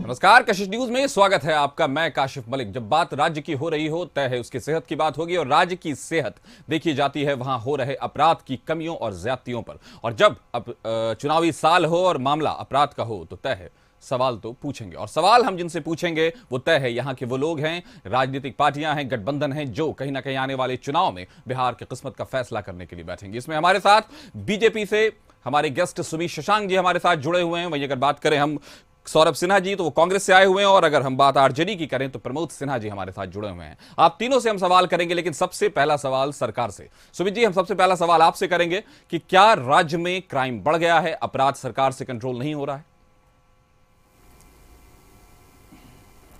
नमस्कार, कशिश न्यूज में स्वागत है आपका। मैं काशिफ मलिक। जब बात राज्य की हो रही हो, तय है उसकी सेहत की बात होगी और राज्य की सेहत देखी जाती है वहां हो रहे अपराध की कमियों और ज्यादतियों पर। और जब अब चुनावी साल हो और मामला अपराध का हो तो तय है सवाल तो पूछेंगे। और सवाल हम जिनसे पूछेंगे वो तय है यहाँ के वो लोग हैं, राजनीतिक पार्टियां हैं, गठबंधन हैं, जो कहीं ना कहीं आने वाले चुनाव में बिहार की किस्मत का फैसला करने के लिए बैठेंगे। इसमें हमारे साथ बीजेपी से हमारे गेस्ट सुबीर शशांक जी हमारे साथ जुड़े हुए हैं। वहीं अगर बात करें हम सौरभ सिन्हा जी तो वो कांग्रेस से आए हुए हैं, और अगर हम बात आरजेडी की करें तो प्रमोद सिन्हा जी हमारे साथ जुड़े हुए हैं। आप तीनों से हम सवाल करेंगे, लेकिन सबसे पहला सवाल सरकार से। सुमित जी, हम सबसे पहला सवाल आपसे करेंगे कि क्या राज्य में क्राइम बढ़ गया है, अपराध सरकार से कंट्रोल नहीं हो रहा है?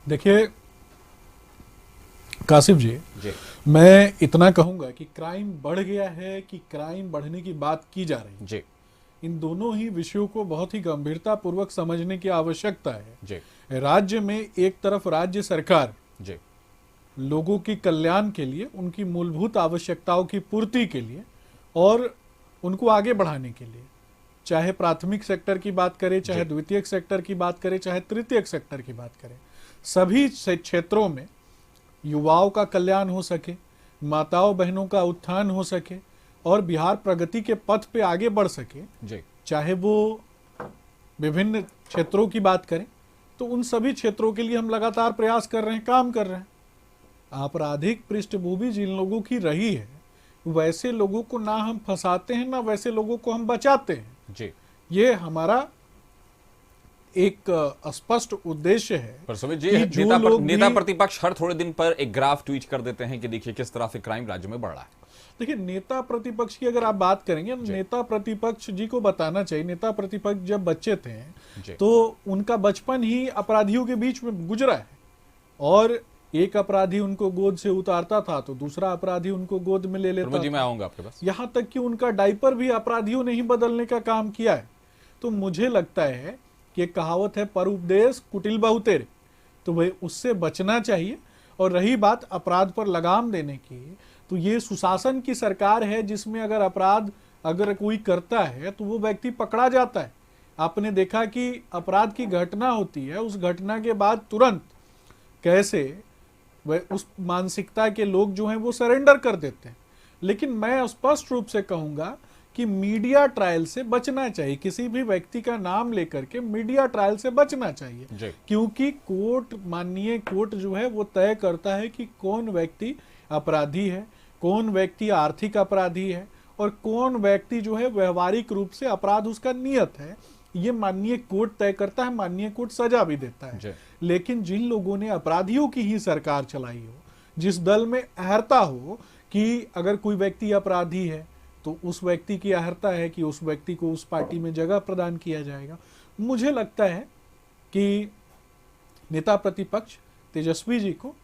देखिए कासिफ जी, मैं इतना कहूंगा कि क्राइम बढ़ गया है कि क्राइम बढ़ने की बात की जा रही है जी, इन दोनों ही विषयों को बहुत ही गंभीरता पूर्वक समझने की आवश्यकता है। जी, राज्य में एक तरफ राज्य सरकार जी, लोगों की कल्याण के लिए, उनकी मूलभूत आवश्यकताओं की पूर्ति के लिए और उनको आगे बढ़ाने के लिए, चाहे प्राथमिक सेक्टर की बात करें, चाहे द्वितीयक सेक्टर की बात करें, चाहे तृतीयक सेक्टर की बात करें, सभी क्षेत्रों में युवाओं का कल्याण हो सके, माताओं बहनों का उत्थान हो सके और बिहार प्रगति के पथ पे आगे बढ़ सके। जी, चाहे वो विभिन्न क्षेत्रों की बात करें तो उन सभी क्षेत्रों के लिए हम लगातार प्रयास कर रहे हैं, काम कर रहे हैं। आपराधिक पृष्ठभूमि जिन लोगों की रही है, वैसे लोगों को ना हम फंसाते हैं, ना वैसे लोगों को हम बचाते हैं। जी। ये हमारा एक स्पष्ट उद्देश्य है। पर सुमित जी, कि जो लोग नेता भी- प्रतिपक्ष हर थोड़े दिन पर एक ग्राफ ट्वीट कर देते हैं कि देखिए किस तरह से क्राइम राज्य में बढ़ रहा है। देखिए, नेता प्रतिपक्ष की अगर आप बात करेंगे, नेता प्रतिपक्ष जी को बताना चाहिए, नेता प्रतिपक्ष जब बच्चे थे तो उनका बचपन ही अपराधियों के बीच में गुजरा है। और एक अपराधी उनको गोद से उतारता था तो दूसरा अपराधी उनको गोद में ले लेता प्रमोद जी, था। मैं आऊंगा आपके पास। यहाँ तक कि उनका डायपर भी अपराधियों ने ही बदलने का काम किया है। तो मुझे लगता है कि एक कहावत है, पर उपदेश कुटिल बहुतेरे, तो वह उससे बचना चाहिए। और रही बात अपराध पर लगाम देने की, तो ये सुशासन की सरकार है जिसमें अगर अपराध अगर कोई करता है तो वो व्यक्ति पकड़ा जाता है। आपने देखा कि अपराध की घटना होती है, उस घटना के बाद तुरंत कैसे वह उस मानसिकता के लोग जो हैं वो सरेंडर कर देते हैं। लेकिन मैं स्पष्ट रूप से कहूंगा कि मीडिया ट्रायल से बचना चाहिए। किसी भी व्यक्ति का नाम लेकर के मीडिया ट्रायल से बचना चाहिए, क्योंकि कोर्ट, माननीय कोर्ट जो है वो तय करता है कि कौन व्यक्ति अपराधी है, कौन व्यक्ति आर्थिक अपराधी है और कौन व्यक्ति जो है व्यवहारिक रूप से अपराध उसका नियत है। ये माननीय कोर्ट तय करता है, माननीय कोर्ट सजा भी देता है। लेकिन जिन लोगों ने अपराधियों की ही सरकार चलाई हो, जिस दल में अहर्ता हो कि अगर कोई व्यक्ति अपराधी है तो उस व्यक्ति की अहर्ता है कि उस व्यक्ति को उस पार्टी में जगह प्रदान किया जाएगा। मुझे लगता है कि नेता प्रतिपक्ष तेजस्वी जी को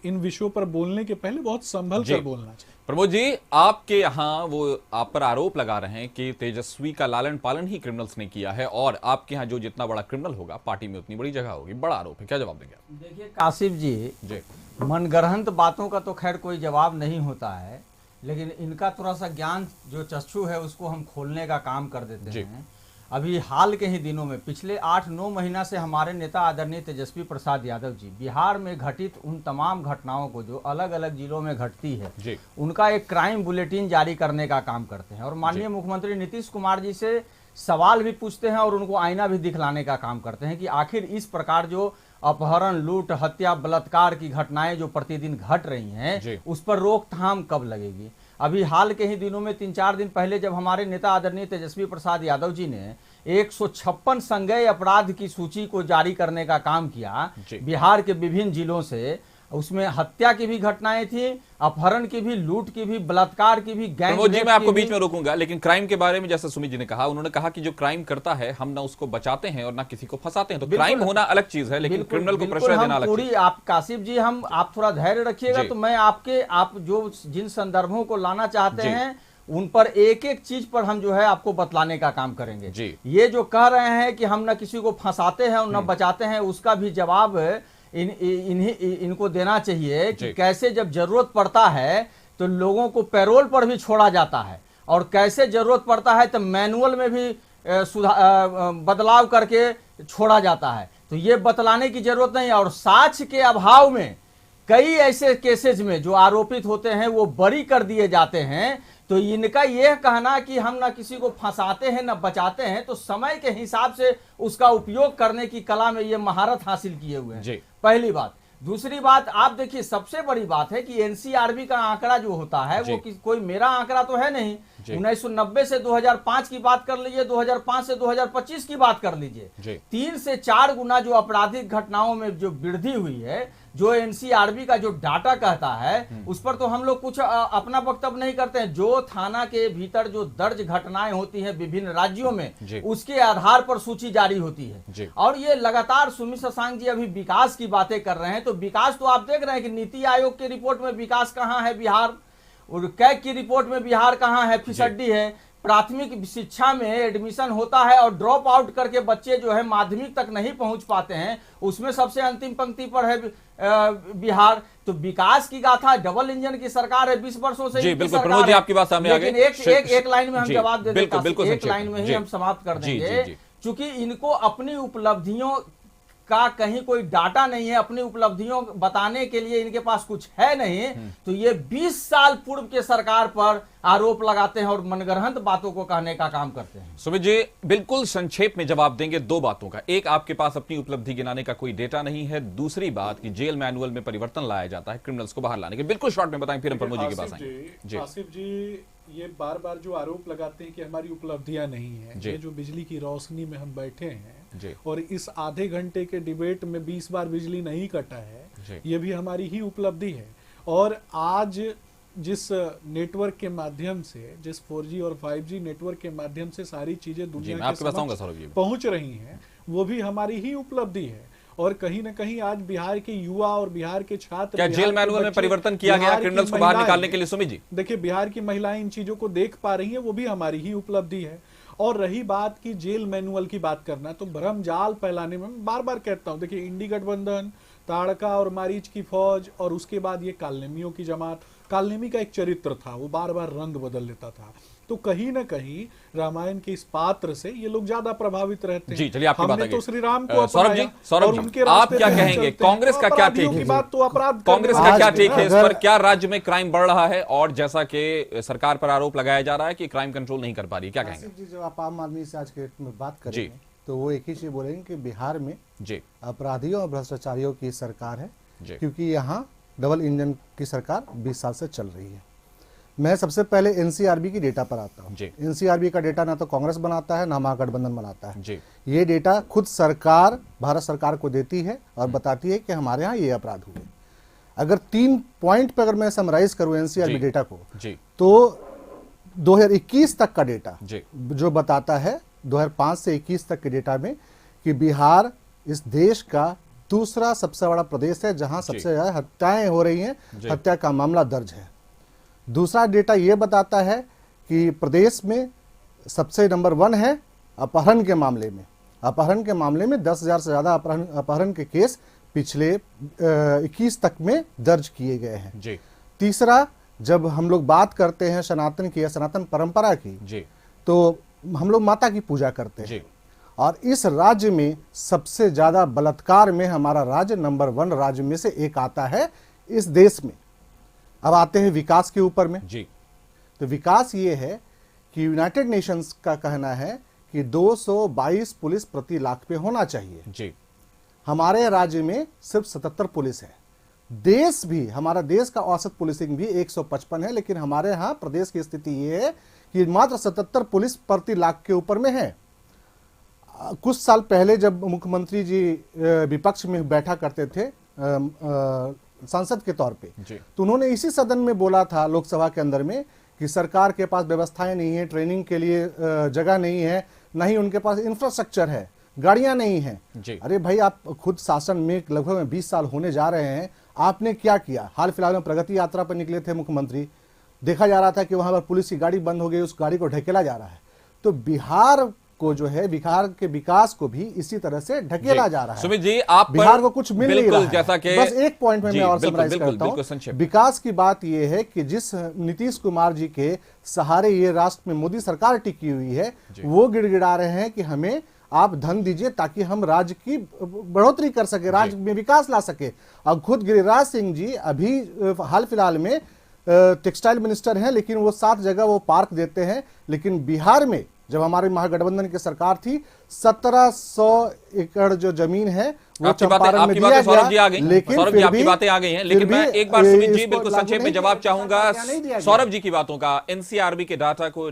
इन विषयों पर बोलने के पहले बहुत संभल कर बोलना चाहिए। प्रमोद जी, आपके यहाँ वो आप पर आरोप लगा रहे हैं कि तेजस्वी का लालन पालन ही क्रिमिनल्स ने किया है, और आपके यहाँ जो जितना बड़ा क्रिमिनल होगा पार्टी में उतनी बड़ी जगह होगी। बड़ा आरोप है, क्या जवाब देंगे आप? देखिए कासिफ जी, मनगढ़ंत बातों का तो खैर कोई जवाब नहीं होता है, लेकिन इनका थोड़ा सा ज्ञान जो चक्षु है उसको हम खोलने का काम कर देते हैं। अभी हाल के ही दिनों में पिछले 8-9 महीना से हमारे नेता आदरणीय तेजस्वी प्रसाद यादव जी बिहार में घटित उन तमाम घटनाओं को जो अलग अलग जिलों में घटती है उनका एक क्राइम बुलेटिन जारी करने का काम करते हैं। और माननीय मुख्यमंत्री नीतीश कुमार जी से सवाल भी पूछते हैं और उनको आईना भी दिखलाने का काम करते हैं कि आखिर इस प्रकार जो अपहरण, लूट, हत्या, बलात्कार की घटनाएं जो प्रतिदिन घट रही हैं उस पर रोकथाम कब लगेगी। अभी हाल के ही दिनों में 3-4 दिन पहले जब हमारे नेता आदरणीय तेजस्वी प्रसाद यादव जी ने 156 संज्ञेय अपराध की सूची को जारी करने का काम किया बिहार के विभिन्न जिलों से, उसमें हत्या की भी घटनाएं थी, अपहरण की भी, लूट की भी, बलात्कार की भी, गैंग रेप की भी। मैं आपको बीच में रोकूंगा, लेकिन क्राइम के बारे में जैसे सुमित जी ने कहा, उन्होंने कहा कि जो क्राइम करता है हम ना उसको बचाते हैं और ना किसी को फंसाते हैं। तो क्राइम होना अलग चीज है, लेकिन क्रिमिनल को प्रश्रय देना अलग चीज है। आप कासिफ जी, आप थोड़ा धैर्य रखिएगा तो मैं आप जो जिन संदर्भों को लाना चाहते हैं उन पर एक एक चीज पर हम जो है आपको बतलाने का काम करेंगे। ये जो कह रहे हैं कि हम ना किसी को फंसाते हैं और ना बचाते हैं, उसका भी जवाब इनको देना चाहिए कि कैसे जब जरूरत पड़ता है तो लोगों को पैरोल पर भी छोड़ा जाता है और कैसे जरूरत पड़ता है तो मैनुअल में भी बदलाव करके छोड़ा जाता है। तो ये बतलाने की जरूरत नहीं है। और साक्ष्य के अभाव में कई ऐसे केसेज में जो आरोपित होते हैं वो बरी कर दिए जाते हैं। तो इनका यह कहना कि हम ना किसी को फंसाते हैं ना बचाते हैं, तो समय के हिसाब से उसका उपयोग करने की कला में ये महारत हासिल किए हुए हैं। पहली बात। दूसरी बात, आप देखिए सबसे बड़ी बात है कि एनसीआरबी का आंकड़ा जो होता है वो कोई मेरा आंकड़ा तो है नहीं। 1990 से 2005 की बात कर लीजिए, 2005 से 2025 की बात कर लीजिए, 3 से 4 गुना जो आपराधिक घटनाओं में जो वृद्धि हुई है, जो एनसीआरबी का जो डाटा कहता है उस पर तो हम लोग कुछ अपना वक्तव्य नहीं करते हैं। जो थाना के भीतर जो दर्ज घटनाएं होती हैं विभिन्न राज्यों में, उसके आधार पर सूची जारी होती है। और ये लगातार सुमित शशांक जी अभी विकास की बातें कर रहे हैं, तो विकास तो आप देख रहे हैं कि नीति आयोग की रिपोर्ट में विकास कहाँ है बिहार, और कैग की रिपोर्ट में बिहार कहाँ है, फिसड्डी है। प्राथमिक शिक्षा में एडमिशन होता है और ड्रॉप आउट करके बच्चे जो है माध्यमिक तक नहीं पहुंच पाते हैं, उसमें सबसे अंतिम पंक्ति पर है बिहार। तो विकास की गाथा, डबल इंजन की सरकार है 20 वर्षों से। जी बिल्कुल प्रमोद जी, आपकी बात सामने आ गई। एक लाइन में हम जवाब दे देते हैं, एक लाइन में ही हम समाप्त कर देंगे। चूंकि इनको अपनी उपलब्धियों का कहीं कोई डाटा नहीं है, अपनी उपलब्धियों बताने के लिए इनके पास कुछ है नहीं, तो ये 20 साल पूर्व के सरकार पर आरोप लगाते हैं और मनगढ़ंत बातों को कहने का काम करते हैं। सुमित जी बिल्कुल संक्षेप में जवाब देंगे दो बातों का। एक, आपके पास अपनी उपलब्धि गिनाने का कोई डेटा नहीं है। दूसरी बात कि जेल मैनुअल में परिवर्तन लाया जाता है क्रिमिनल्स को बाहर लाने के। बिल्कुल शॉर्ट में बताएं, फिर हम प्रमोद जी के पास आएंगे। आसिफ जी, ये बार बार जो आरोप लगाते हैं कि हमारी उपलब्धियां नहीं है, ये जो बिजली की रोशनी में हम बैठे हैं और इस आधे घंटे के डिबेट में 20 बार बिजली नहीं कटा है, ये भी हमारी ही उपलब्धि है। और आज जिस नेटवर्क के माध्यम से, जिस 4G और 5G नेटवर्क के माध्यम से सारी चीजें दुनिया के समक्ष पहुंच रही हैं, वो भी हमारी ही उपलब्धि है। और कहीं ना कहीं आज बिहार के युवा और बिहार के छात्र, क्या जेल मैनुअल में परिवर्तन किया गया क्रिमिनल्स को बाहर निकालने के लिए? सुमित जी देखिए, बिहार की महिलाएं इन चीजों को देख पा रही हैं, वो भी हमारी ही उपलब्धि है। और रही बात की जेल मैनुअल की बात करना, तो भ्रम जाल फैलाने में बार बार कहता हूं, देखिए इंडी गठबंधन, ताड़का और मारीच की फौज, और उसके बाद ये कालनेमियों की जमात। कालनेमी का एक चरित्र था, वो बार बार रंग बदल लेता था। तो कहीं ना कहीं रामायण के इस पात्र से ये लोग ज्यादा प्रभावित रहते हैं। जी चलिए, आपकी बात हमने तो श्री राम को सौरभ जी आप क्या कहेंगे? कांग्रेस का क्या टेक है? कांग्रेस का क्या टेक है इस पर? क्या राज्य में क्राइम बढ़ रहा है और जैसा कि सरकार पर आरोप लगाया जा रहा है कि क्राइम कंट्रोल नहीं कर पा रही, क्या कहेंगे? जब आप आम आदमी से आज के डेट में बात करेंगे तो वो एक ही चीज बोलेंगे कि बिहार में अपराधियों और भ्रष्टाचारियों की सरकार है, क्योंकि यहाँ डबल इंजन की सरकार 20 साल से चल रही है। मैं सबसे पहले एनसीआरबी की डेटा पर आता हूँ। एनसीआरबी का डेटा ना तो कांग्रेस बनाता है ना महागठबंधन बनाता है। ये डेटा खुद सरकार, भारत सरकार को देती है और बताती है कि हमारे यहाँ ये अपराध हुए। अगर 3 पॉइंट पर अगर मैं समराइज करूँ एनसीआरबी डेटा को, तो 2021 तक का डेटा जो बताता है 2005 से 21 तक के डेटा में कि बिहार इस देश का दूसरा सबसे बड़ा प्रदेश है जहां सबसे ज्यादा हत्याएं हो रही हैं, हत्या का मामला दर्ज है। दूसरा डेटा यह बताता है कि प्रदेश में सबसे नंबर 1 है अपहरण के मामले में। अपहरण के मामले में 10,000 से ज्यादा अपहरण के केस पिछले 21 तक में दर्ज किए गए हैं। तीसरा, जब हम लोग बात करते हैं सनातन की या सनातन परंपरा की, तो हम लोग माता की पूजा करते हैं और इस राज्य में सबसे ज्यादा बलात्कार में हमारा राज्य नंबर 1 राज्य में से एक आता है इस देश में। अब आते हैं विकास के ऊपर में। तो विकास ये है कि यूनाइटेड नेशंस का कहना है कि 222 पुलिस प्रति लाख पे होना चाहिए। हमारे राज्य में सिर्फ 77 पुलिस है। देश भी, हमारा देश का औसत पुलिसिंग भी 155 है, लेकिन हमारे यहाँ प्रदेश की स्थिति ये है कि मात्र 77 पुलिस प्रति लाख के ऊपर में है। कुछ साल पहले जब मुख्यमंत्री जी विपक्ष में बैठा करते थे सांसद के तौर पे, तो उन्होंने इसी सदन में बोला था लोकसभा के अंदर में कि सरकार के पास व्यवस्थाएं नहीं है, ट्रेनिंग के लिए जगह नहीं है, ना ही उनके पास इंफ्रास्ट्रक्चर है, गाड़ियां नहीं हैं। अरे भाई, आप खुद शासन में लगभग 20 साल होने जा रहे हैं, आपने क्या किया? हाल फिलहाल में प्रगति यात्रा पर निकले थे मुख्यमंत्री, देखा जा रहा था कि वहां पर पुलिस की गाड़ी बंद हो गई, उस गाड़ी को ढकेला जा रहा है। तो बिहार को जो है, बिहार के विकास को भी इसी तरह से ढकेला जा रहा है। सुमित जी, आप बिहार को कुछ मिल नहीं रहा है। जैसा कि बस एक पॉइंट में मैं और समराइज करता हूं। विकास की बात यह है कि जिस नीतीश कुमार जी के सहारे ये राष्ट्र में मोदी सरकार टिकी हुई है, वो गिड़गिड़ा रहे हैं कि हमें आप धन दीजिए ताकि हम राज्य की बढ़ोतरी कर सके, राज्य में विकास ला सके। अब खुद गिरिराज सिंह जी अभी हाल फिलहाल में टेक्सटाइल मिनिस्टर हैं, लेकिन वो 7 जगह वो पार्क देते हैं। लेकिन बिहार में जब हमारी महागठबंधन की सरकार थी 1700 एकड़ जो जमीन है वो चंपारण में दिया गया। लेकिन सौरभ जी आपकी बातें आ गई हैं, लेकिन मैं एक बार सुमित जी बिल्कुल संक्षेप में जवाब चाहूंगा सौरभ जी की बातों का। एनसीआरबी के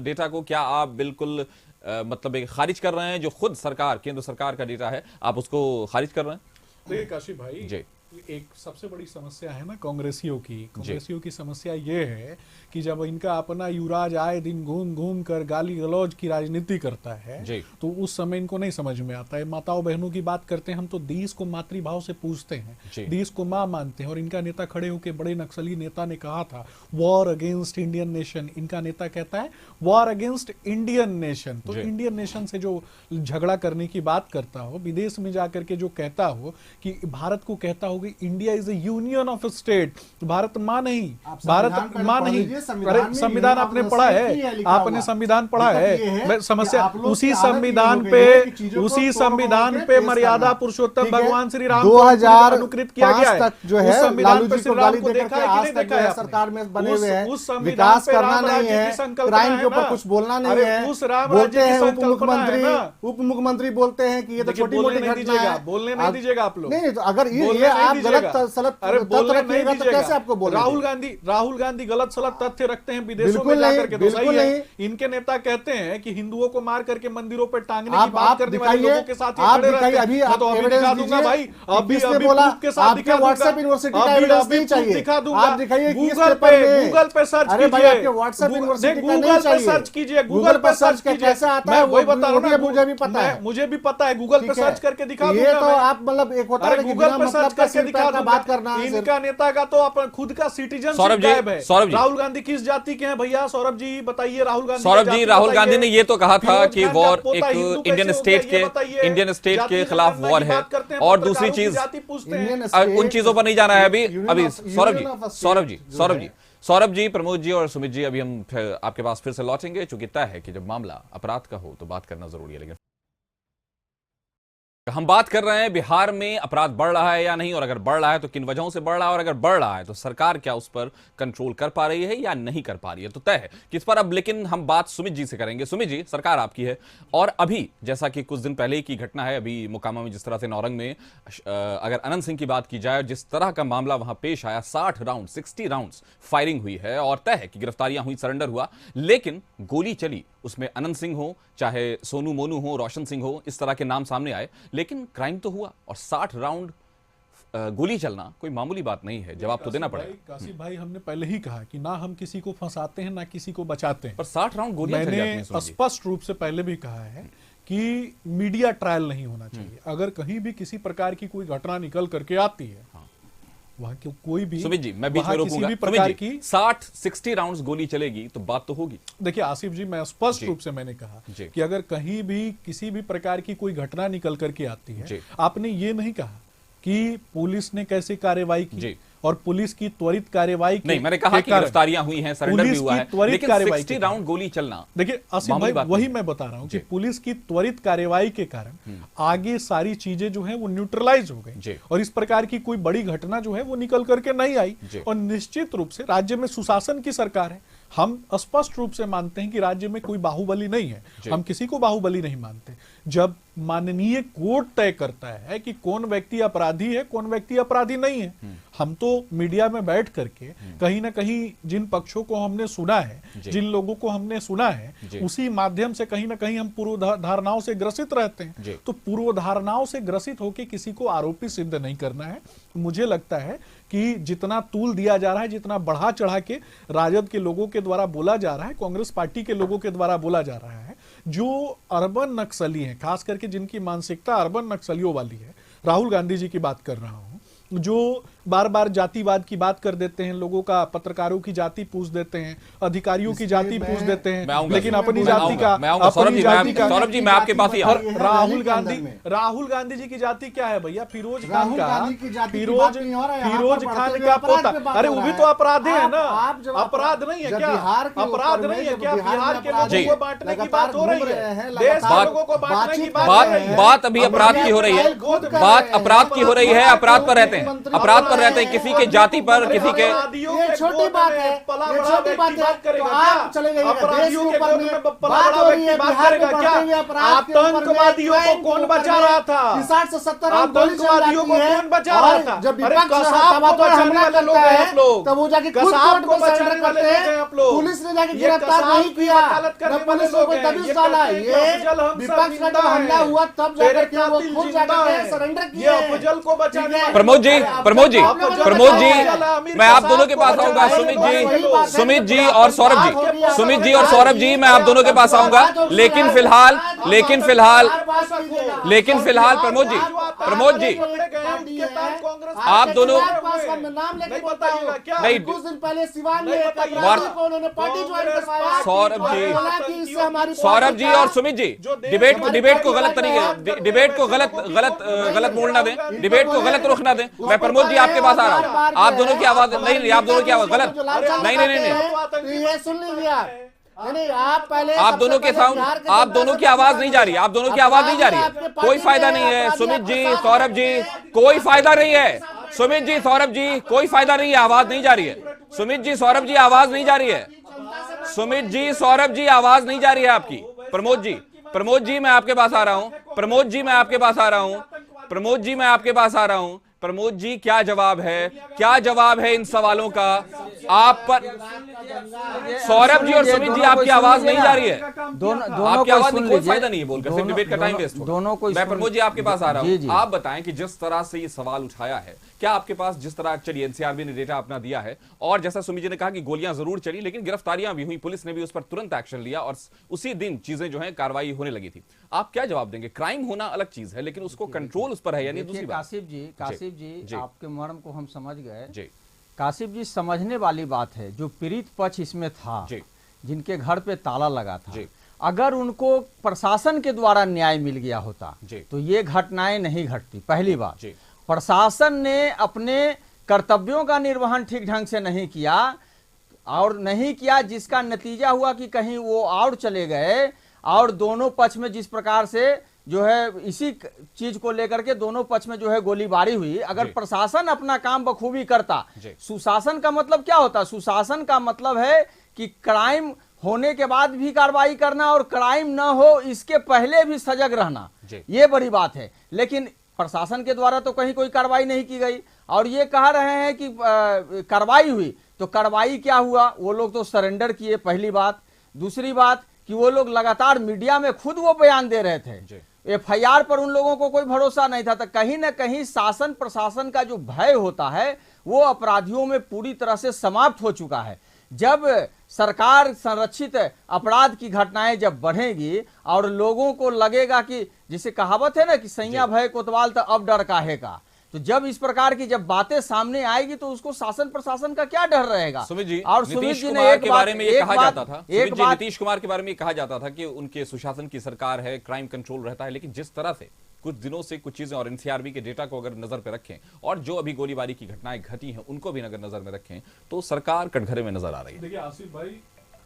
डेटा को क्या आप बिल्कुल मतलब एक खारिज कर रहे हैं? जो खुद सरकार, केंद्र सरकार का डेटा है, आप उसको खारिज कर रहे हैं? देखिए काशिफ भाई जी, एक सबसे बड़ी समस्या है ना कांग्रेसियों की समस्या ये है कि जब इनका अपना युवराज आए दिन घूम घूम कर गाली गलौज की राजनीति करता है तो उस समय इनको नहीं समझ में आता है। माताओं बहनों की बात करते हैं हम तो देश को मातृभाव से पूछते हैं, देश को माँ मानते हैं। और इनका नेता खड़े होकर, बड़े नक्सली नेता ने कहा था वॉर अगेंस्ट इंडियन नेशन, इनका नेता कहता है वॉर अगेंस्ट इंडियन नेशन। तो इंडियन नेशन से जो झगड़ा करने की बात करता हो, विदेश में जाकर के जो कहता हो कि भारत को कहता हो कि India is A union of state, Bharat माँ नहीं, भारत माँ नहीं। अरे संविधान आपने पढ़ा है, आपने संविधान पढ़ा है। समस्या उसी संविधान पे मर्यादा पुरुषोत्तम भगवान श्री राम को अनुकृत किया गया है। जो है लालू जी को गाली देकर के आज तक जो है सरकार में बने हुए हैं, विकास करना नहीं है, क्राइम के ऊपर कुछ बोलना नहीं है। बोलते हैं उप मुख्यमंत्री बोलते हैं कि ये तो छोटी मोटी घटना है, बोलने नहीं दीजिएगा आप लोग। नहीं तो अगर ये आप गलत सलत तथ्य रखिएगा तो कैसे आपको बोलेंगे? राहुल गांधी गलत सलत तथ्य रखते हैं विदेशों में जाकर के, तो सही है। इनके नेता कहते हैं कि हिंदुओं को मार करके मंदिरों पर टांगने की बात करने वाले लोगों के साथ आप दिखाइए। अभी आप दिखा दूंगा भाई, अभी बोला के साथ दिखा दूंगा, व्हाट्सएप यूनिवर्सिटी का एविडेंस नहीं चाहिए, दिखा दूंगा। आप दिखाइए गूगल पे सर्च कीजिए, व्हाट्सएप यूनिवर्सिटी का गूगल पे सर्च कीजिए, गूगल पे सर्च कीजिए, कैसे आता है वही बता रहा हूं, मुझे भी पता है, मुझे भी पता है। गूगल पे सर्च करके दिखा दूंगा। ये तो आप मतलब एक होता है गूगल पे सर्च करके दिखा दूंगा। बात करना। इनका नेता का तो अपन खुद का सिटीजनशिप गायब है। राहुल गांधी किस जाति के हैं भैया? सौरभ जी बताइए। राहुल गांधी ने ये तो कहा था कि वॉर एक इंडियन स्टेट के खिलाफ वॉर है। और दूसरी चीज, उन चीजों पर नहीं जाना है अभी। सौरभ जी, प्रमोद जी और सुमित जी, अभी हम आपके पास फिर से लौटेंगे, चूंकि तय है कि जब मामला अपराध का हो तो बात करना जरूरी है। लेकिन हम बात कर रहे हैं बिहार में अपराध बढ़ रहा है या नहीं, और अगर बढ़ रहा है तो किन वजहों से बढ़ रहा है, और अगर बढ़ रहा है तो सरकार क्या उस पर कंट्रोल कर पा रही है या नहीं कर पा रही है। तो तय है कि इस पर अब लेकिन हम बात सुमित जी से करेंगे। सुमित जी, सरकार आपकी है, और अभी जैसा कि कुछ दिन पहले की घटना है, अभी मोकामा में जिस तरह से नौरंग में अगर अनंत सिंह की बात की जाए, जिस तरह का मामला वहां पेश आया, 60 राउंड्स फायरिंग हुई है, और तय है कि गिरफ्तारियां हुई, सरेंडर हुआ, लेकिन गोली चली, उसमें अनंत सिंह हो, चाहे सोनू मोनू हो, रोशन सिंह हो, इस तरह के नाम सामने आए, लेकिन क्राइम तो हुआ। और 60 राउंड गोली चलना कोई मामूली बात नहीं है, जवाब तो देना पड़ेगा। काशिफ भाई, हमने पहले ही कहा कि ना हम किसी को फंसाते हैं ना किसी को बचाते हैं, पर 60 राउंड गोलियां चल जाती हैं। मैंने स्पष्ट रूप से पहले भी कहा है कि मीडिया ट्रायल नहीं होना चाहिए। अगर कहीं भी किसी प्रकार की कोई घटना निकल करके आती है, वहां कोई भी, सुमित जी मैं बीच में रोकूंगा, प्रकार की 60 राउंड्स गोली चलेगी तो बात तो होगी। देखिए आसिफ जी, मैं स्पष्ट रूप से मैंने कहा कि अगर कहीं भी किसी भी प्रकार की कोई घटना निकल करके आती है, आपने ये नहीं कहा कि पुलिस ने कैसे कार्रवाई की और पुलिस की त्वरित कार्रवाई नहीं, मैंने कहा कि गिरफ्तारियां हुई हैं, सरेंडर भी हुआ है, लेकिन 60 राउंड गोली चलना, देखिए आसिफ भाई, वही मैं बता रहा हूं कि पुलिस की त्वरित कार्रवाई के कारण आगे सारी चीजें जो है वो न्यूट्रलाइज हो गई, और इस प्रकार की कोई बड़ी घटना जो है वो निकल करके नहीं आई। और निश्चित रूप से राज्य में सुशासन की सरकार है। हम स्पष्ट रूप से मानते हैं कि राज्य में कोई बाहुबली नहीं है, हम किसी को बाहुबली नहीं मानते। जब माननीय कोर्ट तय करता है कि कौन व्यक्ति अपराधी है, कौन व्यक्ति अपराधी नहीं है, हम तो मीडिया में बैठ करके कहीं ना कहीं जिन पक्षों को हमने सुना है, जिन लोगों को हमने सुना है, उसी माध्यम से कहीं ना कहीं हम पूर्व धारणाओं से ग्रसित रहते हैं। तो पूर्व धारणाओं से ग्रसित होकर किसी को आरोपी सिद्ध नहीं करना है। मुझे लगता है कि जितना तूल दिया जा रहा है, जितना बढ़ा चढ़ा के राजद के लोगों के द्वारा बोला जा रहा है, कांग्रेस पार्टी के लोगों के द्वारा बोला जा रहा है, जो अर्बन नक्सली हैं, खास करके जिनकी मानसिकता अर्बन नक्सलियों वाली है, राहुल गांधी जी की बात कर रहा हूं, जो बार बार जातिवाद की बात कर देते हैं, लोगों का, पत्रकारों की जाति पूछ देते हैं, अधिकारियों की जाति पूछ देते हैं, लेकिन अपनी जाति का, अपनी जाति का। सौरभ जी मैं आपके पास ही और राहुल गांधी जी की जाति क्या है भैया? फिरोज खान का, फिरोज खान का पोता। अरे वो भी तो अपराधी है ना, अपराध नहीं है क्या? अपराध नहीं है क्या? बिहार के लोगों को बांटने की बात हो रही है, देश के लोगों को बांटने की बात अभी अपराध की हो रही है, बात अपराध की हो रही है। अपराध पर रहते हैं, अपराध पर रहते हैं, किसी के जाति पर, किसी के। ये छोटी बात है, ये छोटी बात है। तो आप चले गए देश के ऊपर में बात हो रही है, बिहार में बढ़ते हुए अपराध के ऊपर में। आतंकवादियों को कौन बचा रहा था? 60 से 70 आतंकवादियों को कौन बचा रहा था? जब विपक्ष तबातोड़ हमला करता है तब वो जाके खुद कोर्ट में सरेंडर करते हैं। पुलिस ने जाके गिरफ्तार नहीं किया, न पुलिस को कोई तबीज डाला। ये विपक्ष का जब हमला हुआ तब जाकर के वो खुद जाकर सरेंडर किए। प्रमोद जी, प्रमोद जी, प्रमोद जी, मैं आप दोनों के पास आऊंगा। सुमित जी और सौरभ जी, सुमित जी और सौरभ जी, मैं आप दोनों के पास आऊंगा। लेकिन फिलहाल प्रमोद जी, आप दोनों नहीं, कुछ दिन पहले सिवान में सौरभ जी और सुमित जी, डिबेट को गलत तरीके, डिबेट को गलत मोड़ ना दें, डिबेट को गलत रुख ना दें। मैं प्रमोद जी आपके पास आ रहा हूँ, आप दोनों की आवाज नहीं, आप दोनों की आवाज गलत नहीं, ये सुन लीजिए आप पहले, आप दोनों के साउंड, आप दोनों की आवाज नहीं जा रही, आप दोनों की आवाज नहीं जा रही है। कोई फायदा नहीं है सुमित जी, सौरभ जी, कोई फायदा नहीं है। सुमित जी, सौरभ जी, कोई फायदा नहीं है, आवाज नहीं जा रही है। सुमित जी, सौरभ जी, आवाज नहीं जा रही है। सुमित जी, सौरभ जी, आवाज नहीं जा रही है आपकी। प्रमोद जी, मैं आपके पास आ रहा हूं। प्रमोद जी, मैं आपके पास आ रहा हूं। प्रमोद जी, मैं आपके पास आ रहा हूं। प्रमोद जी, क्या जवाब है, क्या जवाब है इन सवालों का? आप पर सौरभ जी और सुमित जी, आपकी आवाज नहीं जा रही है, दोनों आपकी आवाज सुन में कोई लीजिए। फायदा नहीं है बोलकर, सिर्फ डिबेट का टाइम वेस्ट होगा। दोनों को मैं प्रमोद जी आपके पास आ रहा जी, जी। हूं। आप बताएं कि जिस तरह से ये सवाल उठाया है, क्या आपके पास, जिस तरह चलिए एनसीआरबी ने डेटा अपना दिया है, और जैसा सुमित जी ने कहा कि गोलियां जरूर चली लेकिन गिरफ्तारियां भी हुई, पुलिस ने भी उस पर तुरंत एक्शन लिया और उसी दिन चीजें जो है कार्रवाई होने लगी थी। आप क्या जवाब देंगे? क्राइम होना अलग चीज है, लेकिन उसको कंट्रोल उस पर है या नहीं, दूसरी बात। काशिफ जी, आपके मर्म को हम समझ गए। जी काशिफ जी, समझने वाली बात है, जो पीड़ित पक्ष इसमें था, जिनके घर पे ताला लगा था, अगर उनको प्रशासन के द्वारा न्याय मिल गया होता तो ये घटनाएं नहीं घटती। पहली बात, प्रशासन ने अपने कर्तव्यों का निर्वहन ठीक ढंग से नहीं किया, और नहीं किया जिसका नतीजा हुआ कि कहीं वो और चले गए, और दोनों पक्ष में जिस प्रकार से जो है इसी चीज को लेकर के दोनों पक्ष में जो है गोलीबारी हुई। अगर प्रशासन अपना काम बखूबी करता, सुशासन का मतलब क्या होता? सुशासन का मतलब है कि क्राइम होने के बाद भी कार्रवाई करना और क्राइम न हो इसके पहले भी सजग रहना, ये बड़ी बात है। लेकिन प्रशासन के द्वारा तो कहीं कोई कार्रवाई नहीं की गई, और ये कह रहे हैं कि कार्रवाई हुई, तो कार्रवाई क्या हुआ? वो लोग तो सरेंडर किए, पहली बात। दूसरी बात कि वो लोग लगातार मीडिया में खुद वो बयान दे रहे थे, एफआईआर पर उन लोगों को कोई भरोसा नहीं था। तो कहीं ना कहीं शासन प्रशासन का जो भय होता है वो अपराधियों में पूरी तरह से समाप्त हो चुका है। जब सरकार संरक्षित अपराध की घटनाएं जब बढ़ेगी और लोगों को लगेगा कि, जिसे कहावत है ना कि सैया भय कोतवाल तो अब डर काहे का, तो जब इस प्रकार की जब बातें सामने आएगी तो उसको शासन प्रशासन का क्या डर रहेगा? सुमित जी, और सुमित जी ने एक बारे में ये कहा जाता था, नीतीश कुमार के बारे में ये कहा जाता था कि उनके सुशासन की सरकार है, क्राइम कंट्रोल रहता है, लेकिन जिस तरह से कुछ दिनों से कुछ चीजें, और एनसीआरबी के डेटा को अगर नजर पे रखें और जो अभी गोलीबारी की घटनाएं घटी हैं उनको भी अगर नजर में रखें, तो सरकार कटघरे में नजर आ रही है। देखिए आसिफ भाई,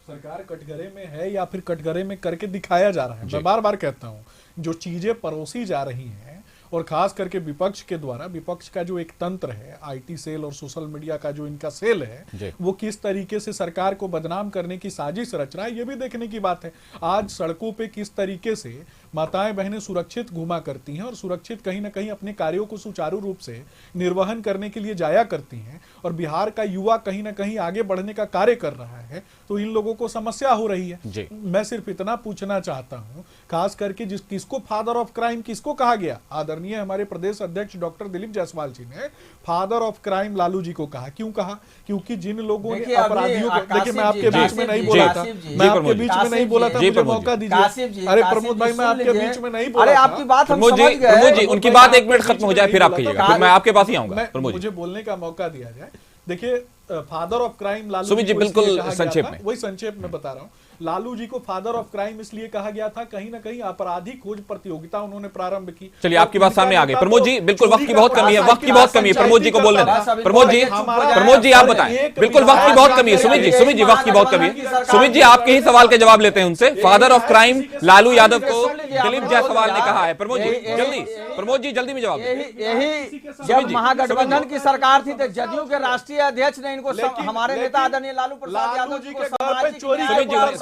सरकार कटघरे में है या फिर कटघरे में करके दिखाया जा रहा है। मैं बार बार कहता हूं, जो चीजें परोसी जा रही हैं और खास करके विपक्ष के द्वारा, विपक्ष का जो एक तंत्र है, आईटी सेल और सोशल मीडिया का जो इनका सेल है, वो किस तरीके से सरकार को बदनाम करने की साजिश रच रहा है, ये भी देखने की बात है। आज सड़कों पे किस तरीके से माताएं बहनें सुरक्षित घुमा करती हैं और सुरक्षित कहीं ना कहीं अपने कार्यों को सुचारू रूप से निर्वहन करने के लिए जाया करती हैं, और बिहार का युवा कहीं ना कहीं आगे बढ़ने का कार्य कर रहा है, तो इन लोगों को समस्या हो रही है। मैं सिर्फ इतना पूछना चाहता हूं, खास करके किसको फादर ऑफ क्राइम किसको कहा गया? आदरणीय हमारे प्रदेश अध्यक्ष डॉक्टर दिलीप जायसवाल जी ने father of crime Lalu ji को कहा। क्यों कहा? क्योंकि जिन लोगों ने अपराधियों को, देखिए मैं आपके बीच में नहीं बोला था, मैं आपके बीच में नहीं बोला था, मुझे मौका दीजिए। अरे प्रमोद भाई, मैं आपके के बीच में नहीं बोला अरे था। आपकी बात हम प्रमोद समझ जी, गए। प्रमोद जी, उनकी बात 1 मिनट खत्म हो जाए फिर आप कहिएगा, फिर मैं आपके पास ही आऊंगा। प्रमोद जी, मुझे बोलने का मौका दिया जाए। देखिए, father of crime Lalu Sumit ji, को इसलिए बिल्कुल कहा गया संक्षेप था, में। वही संक्षेप में बता रहा हूँ। लालू जी को फादर ऑफ क्राइम इसलिए कहा गया था, कहीं ना कहीं आपराधिक खोज प्रतियोगिता उन्होंने प्रारंभ की। चलिए आपकी बात सामने आ गई। प्रमोद जी, बिल्कुल वक्त की बहुत कमी है, वक्त की बहुत कमी है। प्रमोद जी को बोलने दें। प्रमोद जी आप बताएं। बिल्कुल वक्त की बहुत कमी है। सुमित जी वक्त की बहुत कमी है। सुमित जी आपके ही सवाल के जवाब लेते हैं उनसे। Father of crime Lalu Yadav को दिलीप जायसवाल ने कहा है। प्रमोद जी जल्दी में जवाब दें। यही जब महागठबंधन की सरकार थी तो जदयू के राष्ट्रीय अध्यक्ष ने इनको हमारे नेता आदरणीय लालू प्रसाद यादव जी को सामाजिक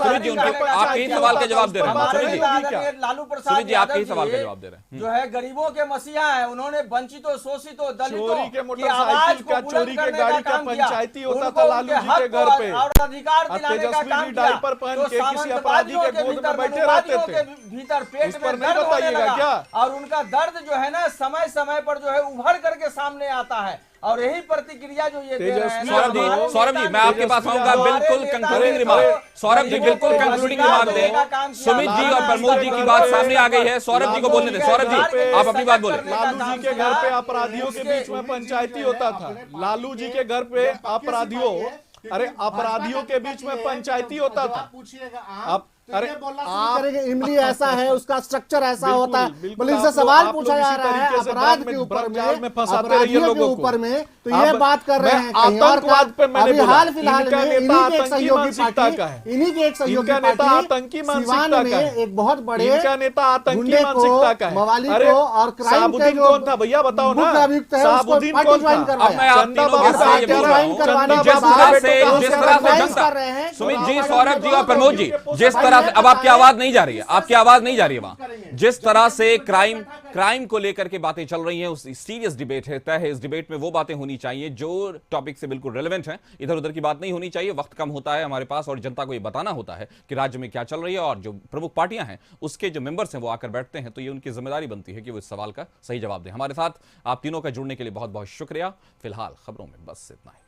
सुमित जी आपके ही सवाल के जवाब दे रहे हैं। हमारे नेता आदरणीय लालू प्रसाद सुमित जी आपके ही सवाल का यादव जवाब दे रहे हैं। जी जो है गरीबों के मसीहा है, उन्होंने वंचितों, शोषितों, दलितों चोरी के की आवाज मोटरसाइकिल को का, बुलंद चोरी के करने गाड़ी का काम किया। पंचायती होता उनको था लालू उनके जी के हक घर पे। और अधिकार दिलाने का काम किया। डायपर पहन तो के किसी अपराधी सामंतवादियों के के गोद भीतर, में बैठे रहते मनुवादियों थे। के भीतर पेट उस में पर नहीं दर्द होने बताइएगा लगा क्या? और उनका दर्द जो है ना समय समय पर जो है उभर करके सामने आता है। और यही प्रतिक्रिया जो ये दे रहे हैं। सौरभ जी मैं आपके पास आऊंगा। बिल्कुल कंक्लूडिंग रिमार्क सौरभ जी, बिल्कुल कंक्लूडिंग रिमार्क दें। सुमित जी और प्रमोद जी की बात सामने आ गई है। सौरभ जी को बोलने दें। सौरभ जी आप अपनी बात बोले। लालू जी के घर पे अपराधियों के बीच में पंचायती होता था। लालू जी के घर पे अपराधियों के बीच में पंचायती होता था। आप अरे करेंगे इमली ऐसा है, उसका स्ट्रक्चर ऐसा बिल्कुल, होता है। बिल्कुल, मतलब इनसे आप सवाल लोग पूछा जा इसी रहा है तरीके से अपराध के जाल ऊपर में में, फंसाते रहिए अपराधियों के लोगों को। ऊपर में, तो ये अब बात कर रहे मैं हैं कहीं और आतंकवाद पे मैंने अभी बोला, हाल फिलहाल इनका में नेता इन्हीं के एक आतंकी सहयोगी मानसिकता का है। पार्टी, इन्हीं के एक सहयोगी इनका नेता पार्टी आतंकी सिवान मानसिकता में का है। एक बहुत बड़े इनका नेता आतंकी गुंडे मानसिकता का को, है। मवाली अरे को और क्राइम के साबुद्दीन जो कौन था भैया बताओ ना? मुख्य अभियुक्त है, उसको साबुद्दीन पार्टी कौन ज्वाइन था? करवाया। अब मैं आप चंदा तीनों बाबू के साथ ये का बोल क्या रहा है? हूं। चंदा जिस बाबू तरह का से बेटो जिस कहाँ तरह से से जनता कर रहे हैं, सुमित जी, हमारे सौरभ जी और दोनों प्रमोद जी, जिस तरह से अब आपकी आवाज नहीं जा रही है, आपकी आवाज नहीं जा रही है वहां। जिस तरह से क्राइम को लेकर के बातें चल रही हैं, उस सीरियस डिबेट है, तय है। इस डिबेट में वो बातें होनी चाहिए जो टॉपिक से बिल्कुल रेलेवेंट हैं। इधर उधर की बात नहीं होनी चाहिए। वक्त कम होता है हमारे पास और जनता को ये बताना होता है कि राज्य में क्या चल रही है, और जो प्रमुख पार्टियां हैं उसके जो मेंबर्स हैं वो आकर बैठते हैं, तो ये उनकी जिम्मेदारी बनती है कि वो इस सवाल का सही जवाब दें। हमारे साथ आप तीनों का जुड़ने के लिए बहुत बहुत शुक्रिया। फिलहाल खबरों में बस इतना ही।